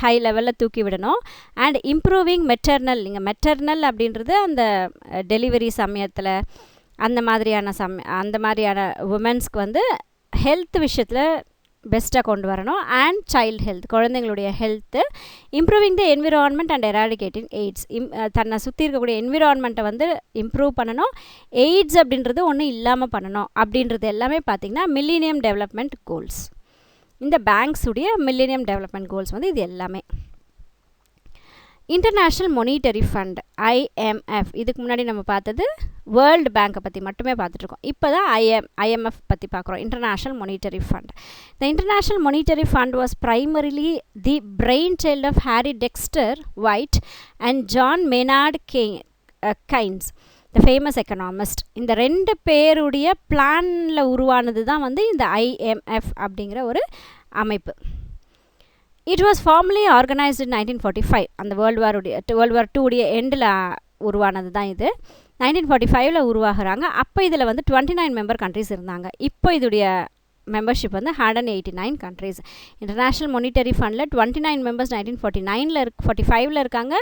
ஹை லெவலில் தூக்கி விடணும். அண்ட் இம்ப்ரூவிங் மெட்டர்னல், இங்கே மெட்டர்னல் அப்படின்றது அந்த டெலிவரி சமயத்தில் அந்த மாதிரியான உமன்ஸ்க்கு வந்து ஹெல்த் விஷயத்தில் பெஸ்ட்டாக கொண்டு வரணும். அண்ட் சைல்டு ஹெல்த், குழந்தைங்களுடைய health. Improving the environment and eradicating AIDS, தன்னை சுற்றி இருக்கக்கூடிய என்விரான்மெண்ட்டை வந்து இம்ப்ரூவ் பண்ணணும். எய்ட்ஸ் அப்படின்றது ஒன்றும் இல்லாமல் பண்ணணும். அப்படின்றது எல்லாமே பார்த்திங்கன்னா மில்லினியம் டெவலப்மெண்ட் கோல்ஸ். இந்த பேங்க்ஸுடைய மில்லினியம் டெவலப்மெண்ட் கோல்ஸ் வந்து இது எல்லாமே. இன்டர்நேஷ்னல் மொனிட்டரி ஃபண்ட் IMF, இதுக்கு முன்னாடி நம்ம பார்த்தது வேர்ல்டு பேங்கை பற்றி மட்டுமே பார்த்துட்ருக்கோம். இப்போ தான் IMF பற்றி பார்க்குறோம், International Monetary Fund. The International Monetary Fund was primarily the brainchild of Harry Dexter White and John Maynard Keynes, the famous economist. இந்த 2 பேருடைய பிளானில் உருவானது தான் வந்து இந்த IMF அப்படிங்கிற ஒரு அமைப்பு. It was formally organized in 1945. அந்த World War II எண்டில் உருவானது தான் இது. 1945 உருவாகிறாங்க. அப்போ இதில் வந்து 29 மெம்பர் கண்ட்ரிஸ் இருந்தாங்க. இப்போ இதோடைய மெம்பர்ஷிப் வந்து 189 கண்ட்ரிஸ். இன்டர்நேஷ்னல் மொனிட்டரி ஃபண்டில் 29 மெம்பர்ஸ் 1945 இருக்காங்க.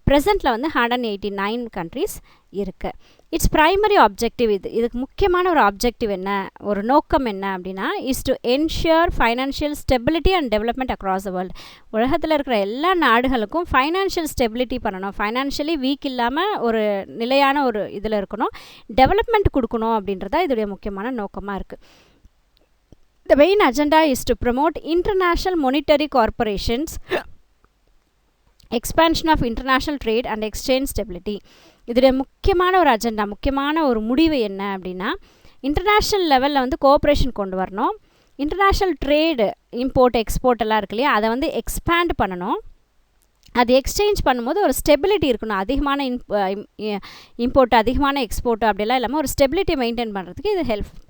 ப்ரெசென்ட்டில் வந்து 189 கண்ட்ரிஸ் இருக்குது. இட்ஸ் ப்ரைமரி ஆப்ஜெக்டிவ், இதுக்கு முக்கியமான ஒரு ஆப்ஜெக்டிவ் என்ன, ஒரு நோக்கம் என்ன அப்படின்னா, is to ensure financial stability and development across the world. உலகத்தில் இருக்கிற எல்லா நாடுகளுக்கும் ஃபைனான்ஷியல் ஸ்டெபிலிட்டி பண்ணணும், ஃபைனான்ஷியலி வீக் இல்லாமல் ஒரு நிலையான ஒரு இதில் இருக்கணும், டெவலப்மெண்ட் கொடுக்கணும் அப்படின்றதா இதோடைய முக்கியமான நோக்கமாக இருக்குது. The main agenda is to promote international monetary corporations, expansion of international trade and exchange stability. இதோடைய முக்கியமான ஒரு அஜெண்டா, முக்கியமான ஒரு முடிவு என்ன அப்படின்னா, இன்டர்நேஷ்னல் லெவலில் வந்து கோஆப்ரேஷன் கொண்டு வரணும். இன்டர்நேஷ்னல் ட்ரேடு, இம்போர்ட் எக்ஸ்போர்ட் எல்லாம் இருக்கு இல்லையா, அதை வந்து எக்ஸ்பேண்ட் பண்ணணும். அது எக்ஸ்சேஞ்ச் பண்ணும்போது ஒரு ஸ்டெபிலிட்டி இருக்கணும். அதிகமான இம்போர்ட், அதிகமான எக்ஸ்போர்ட் அப்படிலாம் இல்லாமல் ஒரு ஸ்டெபிலிட்டி மெயின்டைன் பண்ணுறதுக்கு இது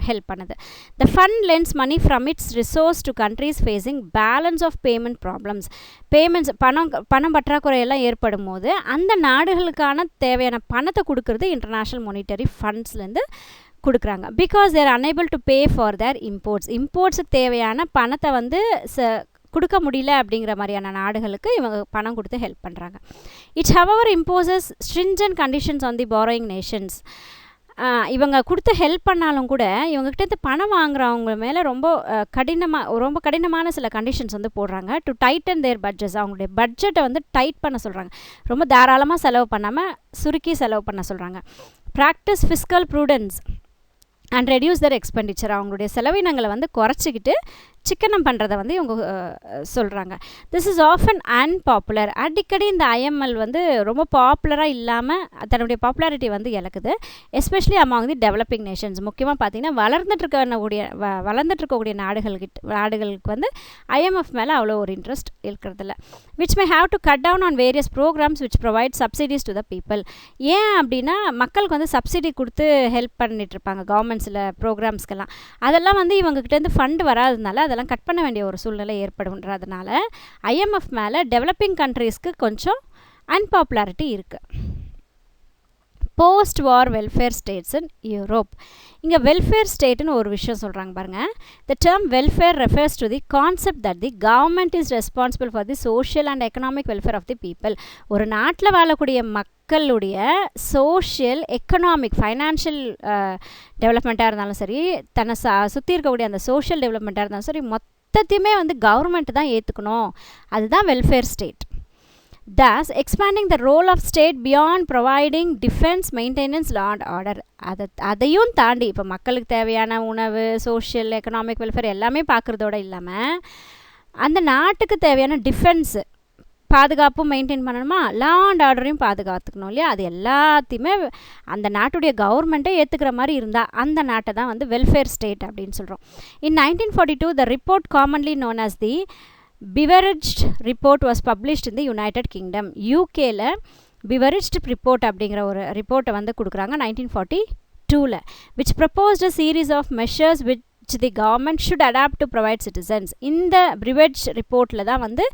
ஹெல்ப் பண்ணுது. The fund lends money from its resource to countries facing balance of payment problems. பணம் பற்றாக்குறையெல்லாம் ஏற்படும் போது அந்த நாடுகளுக்கான தேவையான பணத்தை கொடுக்கறது இன்டர்நேஷ்னல் மொனிட்டரி ஃபண்ட்ஸ்லேருந்து கொடுக்குறாங்க. Because they're unable to pay for their இம்போர்ட்ஸுக்கு தேவையான பணத்தை வந்து கொடுக்க முடியல அப்படிங்கிற மாதிரியான நாடுகளுக்கு இவங்க பணம் கொடுத்து ஹெல்ப் பண்ணுறாங்க. It's however imposes stringent conditions on the borrowing Nations. இவங்க கொடுத்து ஹெல்ப் பண்ணாலும் கூட இவங்ககிட்ட பணம் வாங்குறவங்க மேலே ரொம்ப கடினமான சில கண்டிஷன்ஸ் வந்து போடுறாங்க. டு டைட்டன் தேர் பட்ஜெட்ஸ், அவங்களுடைய பட்ஜெட்டை வந்து டைட் பண்ண சொல்கிறாங்க. ரொம்ப தாராளமாக செலவு பண்ணாமல் சுருக்கி செலவு பண்ண சொல்கிறாங்க. Practice fiscal prudence and reduce their expenditure, அவங்களுடைய செலவினங்களை வந்து குறைச்சிக்கிட்டு சிக்கனம் பண்ணுறதை வந்து இவங்க சொல்கிறாங்க. This is often unpopular. அடிக்கடி இந்த ஐஎம்எல் வந்து ரொம்ப பாப்புலராக இல்லாமல் தன்னுடைய பாப்புலாரிட்டி வந்து இழக்குது, especially among the developing nations. முக்கியமாக பார்த்தீங்கன்னா வளர்ந்துட்டுருக்கக்கூடிய நாடுகளுக்கு வந்து ஐஎம்எஃப் மேலே அவ்வளோ ஒரு இன்ட்ரெஸ்ட் இருக்கிறதில்ல. Which may have to cut down on various programs which provide subsidies to the people. ஏன் அப்படின்னா மக்களுக்கு வந்து சப்சிடி கொடுத்து ஹெல்ப் பண்ணிகிட்ருப்பாங்க கவர்மெண்ட்ஸில் ப்ரோக்ராம்ஸ்க்கெல்லாம். அதெல்லாம் வந்து இவங்ககிட்டேருந்து ஃபண்டு வராததுனால அதெல்லாம் கட் பண்ண வேண்டிய ஒரு சூழ்நிலை ஏற்படுன்றதுனால ஐஎம்எஃப் மேலே டெவலப்பிங் கண்ட்ரீஸ்க்கு கொஞ்சம் அன்பாப்புலாரிட்டி இருக்குது. Post war welfare states in Europe. இங்கே வெல்ஃபேர் ஸ்டேட்டுன்னு ஒரு விஷயம் சொல்கிறாங்க பாருங்கள். The term welfare refers to the concept that the government is responsible for the social and economic welfare of the people. ஒரு நாட்டில் வாழக்கூடிய மக்களுடைய சோஷியல், எக்கனாமிக், ஃபைனான்ஷியல் டெவலப்மெண்ட்டாக இருந்தாலும் சரி, தன்னை சுற்றி இருக்கக்கூடிய அந்த சோஷியல் டெவலப்மெண்ட்டாக இருந்தாலும் சரி, மொத்தத்தையுமே வந்து கவர்மெண்ட் தான் ஏற்றுக்கணும். அதுதான் welfare state. Thus, expanding the role of state beyond providing defense, maintenance, law and order. அதையும் தாண்டி இப்போ மக்களுக்கு தேவையான உணவு, சோஷியல், எக்கனாமிக் வெல்ஃபேர் எல்லாமே பார்க்குறதோட இல்லாமல் அந்த நாட்டுக்கு தேவையான டிஃபென்ஸு, பாதுகாப்பும் மெயின்டைன் பண்ணணுமா, லா அண்ட் ஆர்டரையும் பாதுகாத்துக்கணும் இல்லையா. அது எல்லாத்தையுமே அந்த நாட்டுடைய கவர்மெண்ட்டை ஏற்றுக்கிற மாதிரி இருந்தால் அந்த நாட்டை தான் வந்து வெல்ஃபேர் ஸ்டேட் அப்படின்னு சொல்கிறோம். இன் 1942 the report commonly known as the Beveridge report was published in the United Kingdom. UKல Beveridge report அப்படிங்கிற ஒரு ரிப்போர்ட்டை வந்து கொடுக்குறாங்க 1942ல, which proposed a series of measures which the government should adapt to provide citizens. இந்த Beveridge ரிப்போர்ட்டில் தான் வந்து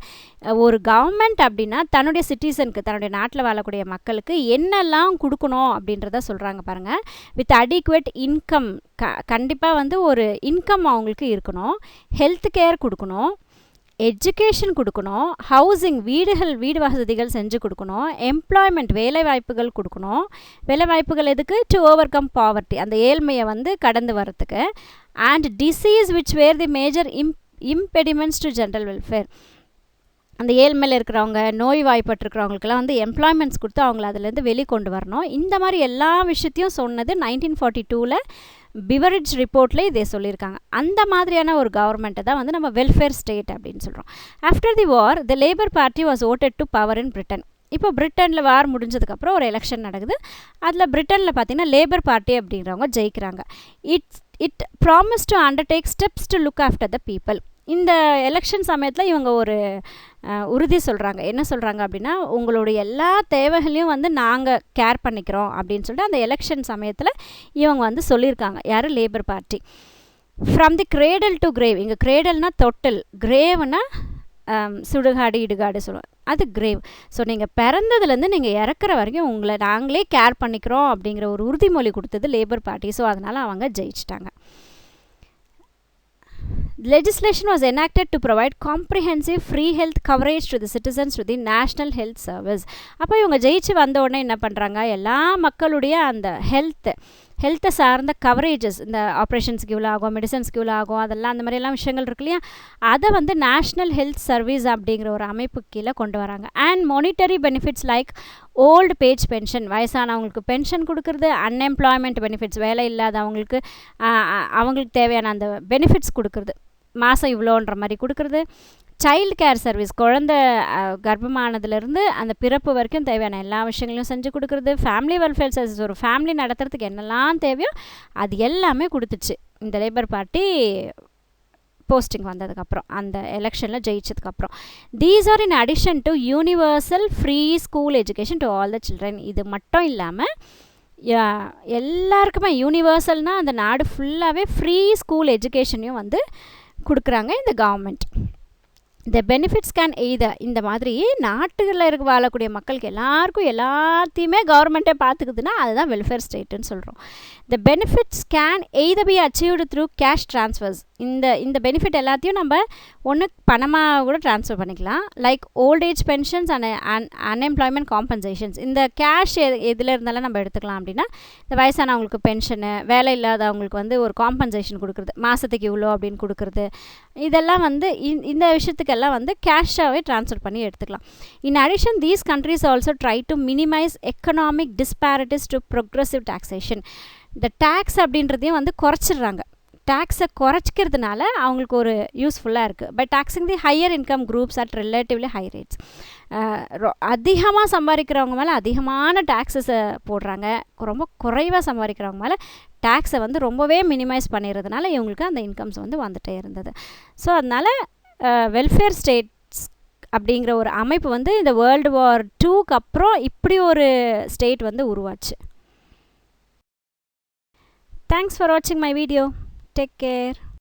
ஒரு கவர்மெண்ட் அப்படின்னா தன்னுடைய சிட்டிசனுக்கு, தன்னுடைய நாட்டில் வாழக்கூடிய மக்களுக்கு என்னெல்லாம் கொடுக்கணும் அப்படின்றத சொல்கிறாங்க பாருங்கள். வித் அடிக்குவேட் இன்கம், கண்டிப்பாக வந்து ஒரு இன்கம் அவங்களுக்கு இருக்கணும், ஹெல்த் கேர் கொடுக்கணும், எஜுகேஷன் கொடுக்கணும், ஹவுசிங், வீடு வசதிகள் செஞ்சு கொடுக்கணும், எம்ப்ளாய்மெண்ட், வேலைவாய்ப்புகள் கொடுக்கணும். வேலைவாய்ப்புகள் எதுக்கு? டு ஓவர் கம் பாவர்ட்டி, அந்த ஏழ்மையை வந்து கடந்து வரத்துக்கு. And disease which were the major impediments to general welfare. அந்த ஏழ்மையில் இருக்கிறவங்க, நோய் வாய்ப்பட்டிருக்கிறவங்களுக்கெல்லாம் வந்து எம்ப்ளாய்மெண்ட்ஸ் கொடுத்து அவங்கள அதுலேருந்து வெளிக்கொண்டு வரணும். இந்த மாதிரி எல்லா விஷயத்தையும் சொன்னது 1942ல் பிவரிட்ஜ் ரிப்போர்ட்டில் இதே சொல்லியிருக்காங்க. அந்த மாதிரியான ஒரு கவர்மெண்ட்டை தான் வந்து நம்ம வெல்ஃபேர் ஸ்டேட் அப்படின்னு சொல்கிறோம். After the war the labour party was voted to power in Britain. இப்போ பிரிட்டனில் வார் முடிஞ்சதுக்கப்புறம் ஒரு எலெக்ஷன் நடக்குது. அதில் பிரிட்டனில் பார்த்திங்கன்னா லேபர் பார்ட்டி அப்படிங்கிறவங்க ஜெயிக்கிறாங்க. It promise to undertake steps to look after the people. இந்த எலெக்ஷன் சமயத்தில் இவங்க ஒரு உறுதி சொல்கிறாங்க. என்ன சொல்கிறாங்க அப்படின்னா, உங்களுடைய எல்லா தேவைகளையும் வந்து நாங்கள் கேர் பண்ணிக்கிறோம் அப்படின்னு சொல்லிட்டு அந்த எலெக்ஷன் சமயத்தில் இவங்க வந்து சொல்லியிருக்காங்க. யார்? Labour party. From the cradle to grave. இங்கே கிரேடல்னா தொட்டில், கிரேவ்னா சுடுகாடு, இடுகாடு சொல்லுவாங்க, அது கிரேவ். ஸோ நீங்கள் பிறந்ததுலேருந்து நீங்கள் இறக்குற வரைக்கும் உங்களை நாங்களே கேர் பண்ணிக்கிறோம் அப்படிங்கிற ஒரு உறுதிமொழி கொடுத்தது லேபர் பார்ட்டி. ஸோ அதனால் அவங்க ஜெயிச்சிட்டாங்க. Legislation was enacted to provide comprehensive free health coverage to the citizens to the National Health Service. அப்போ இவங்க ஜெயிச்சு வந்த உடனே என்ன பண்ணுறாங்க, எல்லா மக்களுடைய அந்த ஹெல்த்தை சார்ந்த கவரேஜஸ், இந்த ஆப்ரேஷன்ஸ்க்கு இவ்வளோ ஆகும், மெடிசன்ஸ்க்கு இவ்வளோ ஆகும், அதெல்லாம் அந்த மாதிரியெல்லாம் விஷயங்கள் இருக்கு இல்லையா, அதை வந்து நேஷ்னல் ஹெல்த் சர்வீஸ் அப்படிங்கிற ஒரு அமைப்பு கீழே கொண்டு வராங்க. And monetary benefits like old page pension, வயசானவங்களுக்கு பென்ஷன் கொடுக்குறது, அன்எம்ப்ளாய்மெண்ட் பெனிஃபிட்ஸ், வேலை இல்லாதவங்களுக்கு அவங்களுக்கு தேவையான அந்த பெனிஃபிட்ஸ் கொடுக்குறது, மாதம் இவ்வளோன்ற மாதிரி கொடுக்குறது. சைல்டு கேர் சர்வீஸ், குழந்தை கர்ப்பமானதுலேருந்து அந்த பிறப்பு வரைக்கும் தேவையான எல்லா விஷயங்களையும் செஞ்சு கொடுக்குறது. ஃபேமிலி வெல்ஃபேர் சர்வீஸ், ஒரு ஃபேமிலி நடத்துறதுக்கு என்னெல்லாம் தேவையோ அது எல்லாமே கொடுத்துச்சு இந்த லேபர் பார்ட்டி போஸ்டிங் வந்ததுக்கப்புறம், அந்த எலெக்ஷனில் ஜெயிச்சதுக்கப்புறம். These are in addition to universal free school education to all the children. இது மட்டும் இல்லாமல் எல்லாருக்குமே யூனிவர்சல்னால் அந்த நாடு ஃபுல்லாகவே ஃப்ரீ ஸ்கூல் எஜுகேஷனையும் வந்து கொடுக்குறாங்க இந்த government. The benefits can either, இந்த மாதிரி நாட்டுகளில் வாழக்கூடிய மக்களுக்கு எல்லாருக்கும் எல்லாத்தையுமே கவர்மெண்ட்டே பார்த்துக்குதுன்னா அதுதான் வெல்ஃபேர் ஸ்டேட்டுன்னு சொல்கிறோம். The benefits can either be achieved through cash transfers. இந்த பெனிஃபிட் எல்லாத்தையும் நம்ம ஒன்று பணமாக கூட ட்ரான்ஸ்ஃபர் பண்ணிக்கலாம், like old age pensions and unemployment compensations. இந்த கேஷ் எதில் இருந்தாலும் நம்ம எடுத்துக்கலாம் அப்படின்னா, இந்த வயசானவங்களுக்கு பென்ஷனு, வேலை இல்லாதவங்களுக்கு வந்து ஒரு காம்பன்சேஷன் கொடுக்குறது, மாதத்துக்கு இவ்வளோ அப்படின்னு கொடுக்குறது, இதெல்லாம் வந்து இந்த விஷயத்துக்கெல்லாம் வந்து கேஷாகவே ட்ரான்ஸ்ஃபர் பண்ணி எடுத்துக்கலாம். In addition these countries also try to minimise economic disparities to progressive taxation. இந்த டேக்ஸ் அப்படின்றதையும் வந்து குறைச்சிடுறாங்க. டேக்ஸை குறைச்சிக்கிறதுனால அவங்களுக்கு ஒரு யூஸ்ஃபுல்லாக இருக்குது. By taxing the higher income groups at relatively high rates. அதிகமாக சம்பாதிக்கிறவங்க மேலே அதிகமான டேக்ஸஸை போடுறாங்க, ரொம்ப குறைவாக சம்பாதிக்கிறவங்க மேலே டேக்ஸை வந்து ரொம்பவே மினிமைஸ் பண்ணிடுறதுனால இவங்களுக்கு அந்த இன்கம்ஸ் வந்து வந்துகிட்டே இருந்தது. ஸோ அதனால் வெல்ஃபேர் ஸ்டேட்ஸ் அப்படிங்கிற ஒரு அமைப்பு வந்து இந்த வேர்ல்டு வார் 2க்கு அப்புறம் இப்படி ஒரு ஸ்டேட் வந்து உருவாச்சு. தேங்க்ஸ் ஃபார் வாட்சிங் மை வீடியோ. Take care.